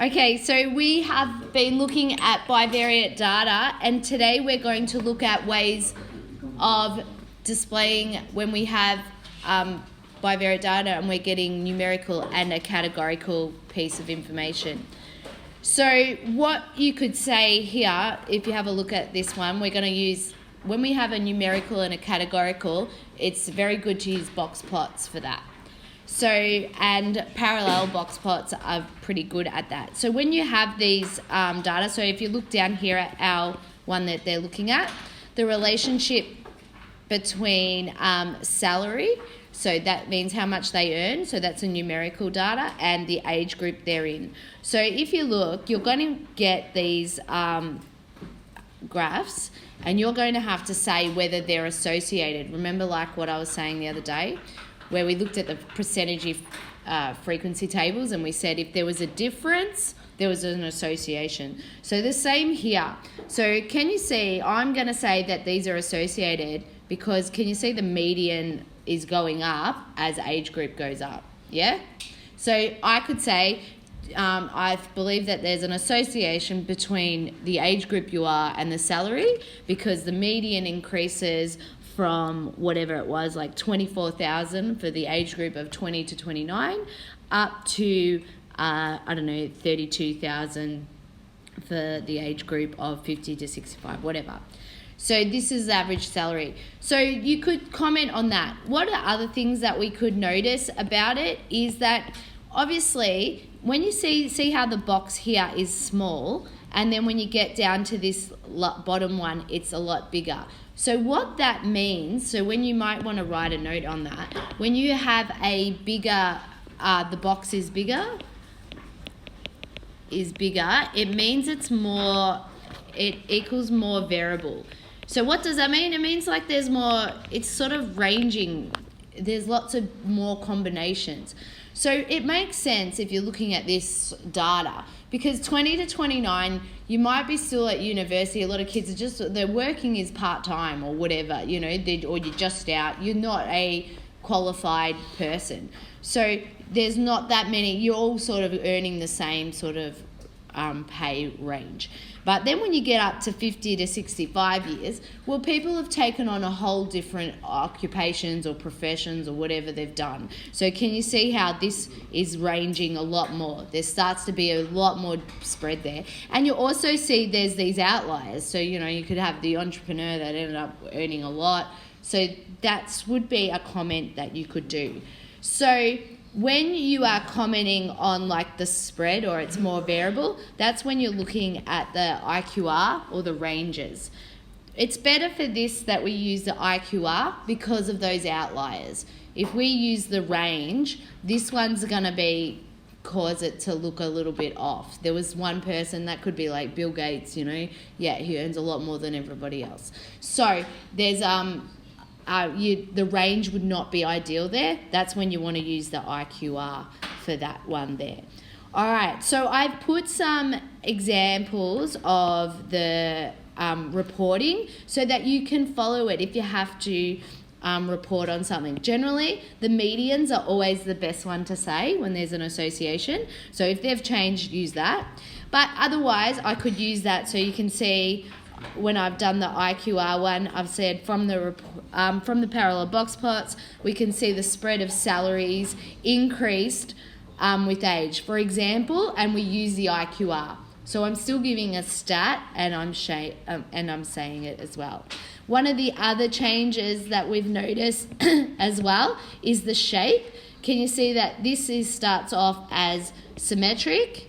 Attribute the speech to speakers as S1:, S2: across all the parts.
S1: Okay, so we have been looking at bivariate data, and today we're going to look at ways of displaying when we have bivariate data and we're getting numerical and a categorical piece of information. So what you could say here, if you have a look at this one, we're going to use, when we have a numerical and a categorical, it's very good to use box plots for that. So, and parallel box plots are pretty good at that. So when you have these data, so if you look down here at our one that they're looking at, the relationship between salary, so that means how much they earn, so that's a numerical data, and the age group they're in. So if you look, you're going to get these graphs, and you're going to have to say whether they're associated. Remember, like what I was saying the other day, where we looked at the percentage frequency tables and we said if there was a difference, there was an association. So the same here. So can you see, I'm going to say that these are associated because can you see the median is going up as age group goes up? Yeah? So I could say I believe that there's an association between the age group you are and the salary because the median increases from whatever it was, like 24,000 for the age group of 20 to 29, up to, 32,000 for the age group of 50 to 65, whatever. So this is average salary. So you could comment on that. What are other things that we could notice about it is that obviously when you see how the box here is small, and then when you get down to this bottom one, it's a lot bigger. So what that means, so when you might want to write a note on that, when you have a bigger, the box is bigger, it means it's more, it equals more variable. So what does that mean? It means like there's more, it's sort of ranging, there's lots of more combinations. So it makes sense if you're looking at this data because 20 to 29, you might be still at university. A lot of kids are just, their working is part-time or whatever, you know, or you're just out. You're not a qualified person. So there's not that many, you're all sort of earning the same sort of pay range. But then when you get up to 50 to 65 years, well, people have taken on a whole different occupations or professions or whatever they've done. So can you see how this is ranging a lot more? There starts to be a lot more spread there. And you also see there's these outliers. So, you know, you could have the entrepreneur that ended up earning a lot. So that would be a comment that you could do. So when you are commenting on like the spread or it's more variable, that's when you're looking at the IQR or the ranges. It's better for this that we use the IQR because of those outliers. If we use the range, this one's going to cause it to look a little bit off. There was one person that could be like Bill Gates, you know, yeah, he earns a lot more than everybody else. So there's the range would not be ideal there. That's when you want to use the IQR for that one there. All right, so I've put some examples of the reporting so that you can follow it if you have to report on something. Generally, the medians are always the best one to say when there's an association. So if they've changed, use that. But otherwise, I could use that so you can see when I've done the IQR one, I've said from the parallel box plots, we can see the spread of salaries increased with age, for example, and we use the IQR. So I'm still giving a stat, and I'm saying it as well. One of the other changes that we've noticed as well is the shape. Can you see that this starts off as symmetric?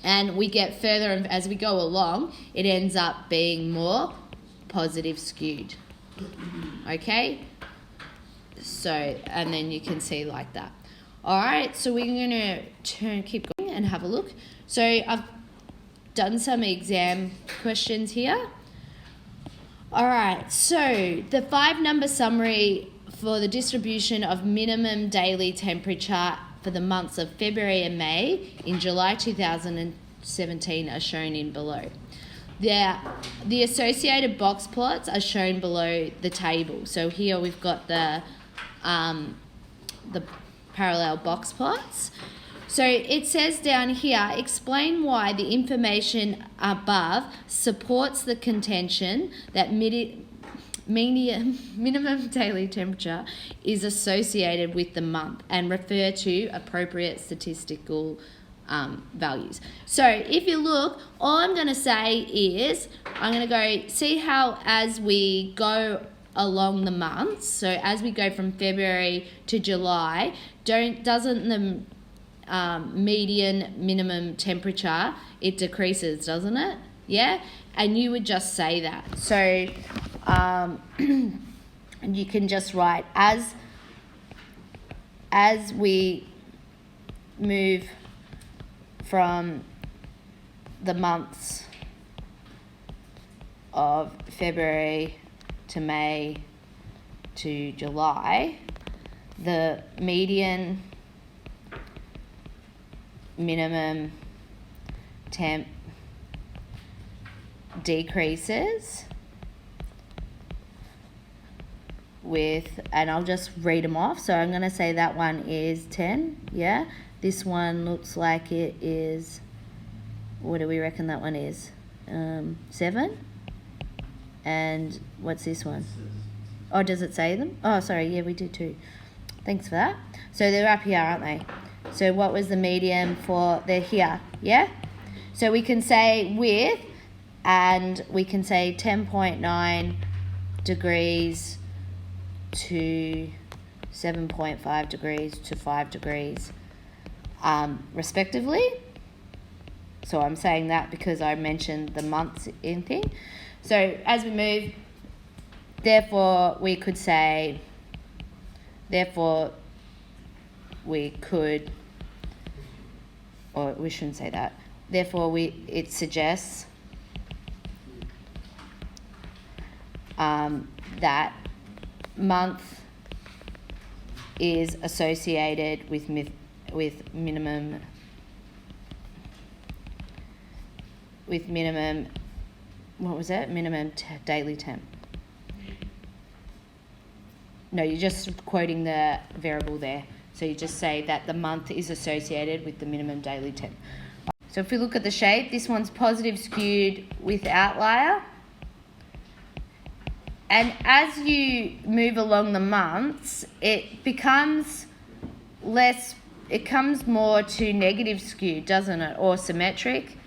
S1: And we get further, and as we go along, it ends up being more positive skewed. Okay? So, and then you can see like that. All right, so we're going to keep going and have a look. So I've done some exam questions here. All right, so the 5-number summary for the distribution of minimum daily temperature for the months of February and May in July 2017 are shown in below. The associated box plots are shown below the table. So here we've got the parallel box plots. So it says down here, explain why the information above supports the contention that minimum daily temperature is associated with the month, and refer to appropriate statistical values. So if you look, all I'm going to say is, I'm going to go, see how as we go along the months, so as we go from February to July, doesn't the median minimum temperature, it decreases, doesn't it? Yeah? And you would just say that. So you can just write, as we move from the months of February to May to July, the median minimum temp decreases with, and I'll just read them off. So I'm going to say that one is 10, yeah? This one looks like it is, what do we reckon that one is? 7? And what's this one? Oh, does it say them? Oh, sorry, yeah, we did too. Thanks for that. So they're up here, aren't they? So what was the median for, they're here, yeah? So we can say with, and we can say 10.9 degrees to 7.5 degrees to 5 degrees, respectively. So I'm saying that because I mentioned the months in thing. So as we move, therefore we could say, therefore we could, or we shouldn't say that, therefore it suggests that month is associated with minimum what was it? Minimum daily temp. No, you're just quoting the variable there. So you just say that the month is associated with the minimum daily temp. So if we look at the shape, this one's positive skewed with outlier. And as you move along the months, it becomes less, it comes more to negative skewed, doesn't it? Or symmetric.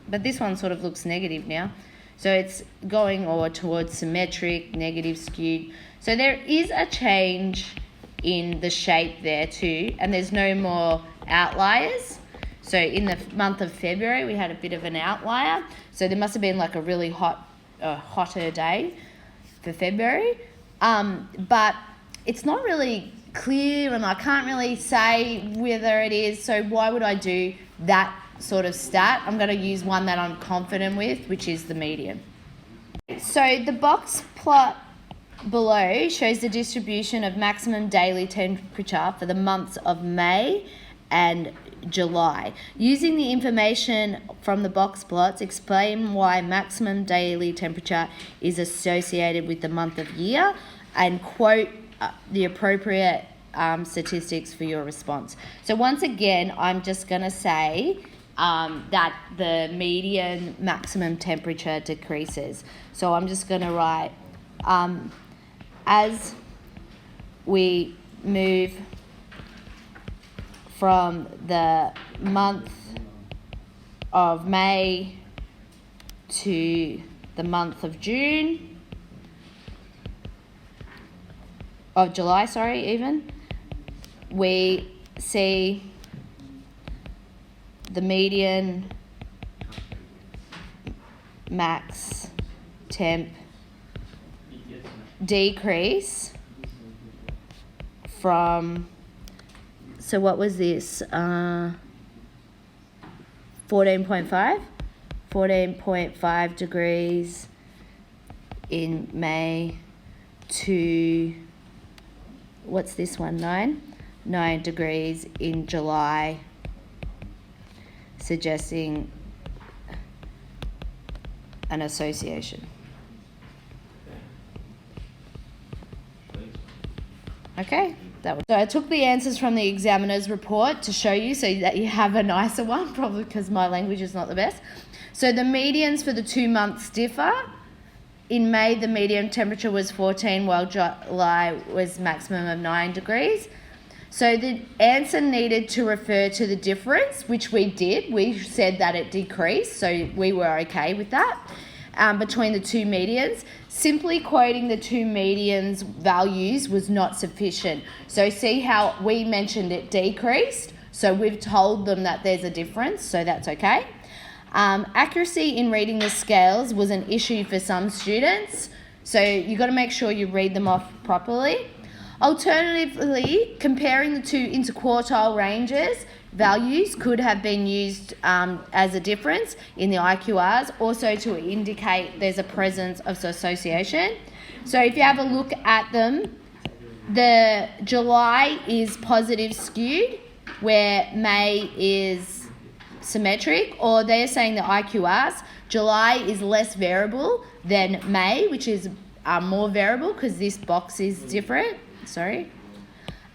S1: But this one sort of looks negative now. So it's going more towards symmetric, negative skewed. So there is a change in the shape there too, and there's no more outliers. So in the month of February, we had a bit of an outlier. So there must have been like a really hotter day for February. But it's not really clear, and I can't really say whether it is. So why would I do that sort of stat? I'm going to use one that I'm confident with, which is the median. So the box plot below shows the distribution of maximum daily temperature for the months of May and July. Using the information from the box plots, explain why maximum daily temperature is associated with the month of year, and quote the appropriate statistics for your response. So once again, I'm just going to say that the median maximum temperature decreases. So I'm just going to write, as we move from the month of May to the month of July, even, we see the median max temp decrease from, so what was this, 14.5 degrees in May to, what's this one, 9 degrees in July, suggesting an association. Okay. So I took the answers from the examiner's report to show you so that you have a nicer one, probably because my language is not the best. So the medians for the 2 months differ. In May, the median temperature was 14, while July was maximum of 9 degrees. So the answer needed to refer to the difference, which we did. We said that it decreased, so we were okay with that, between the two medians. Simply quoting the two medians' values was not sufficient. So see how we mentioned it decreased? So we've told them that there's a difference, so that's okay. Accuracy in reading the scales was an issue for some students, so you've got to make sure you read them off properly. Alternatively, comparing the two interquartile ranges values could have been used as a difference in the IQRs, also to indicate there's a presence of association. So if you have a look at them, the July is positive skewed, where May is symmetric, or they're saying the IQRs, July is less variable than May, which is more variable because this box is different.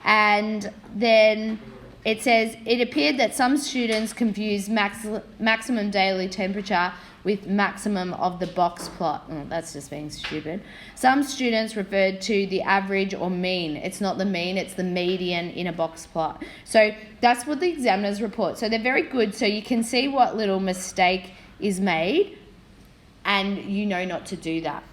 S1: And then it says, it appeared that some students confused maximum daily temperature with maximum of the box plot. Oh, that's just being stupid. Some students referred to the average or mean. It's not the mean, it's the median in a box plot. So that's what the examiners report. So they're very good, so you can see what little mistake is made and you know not to do that.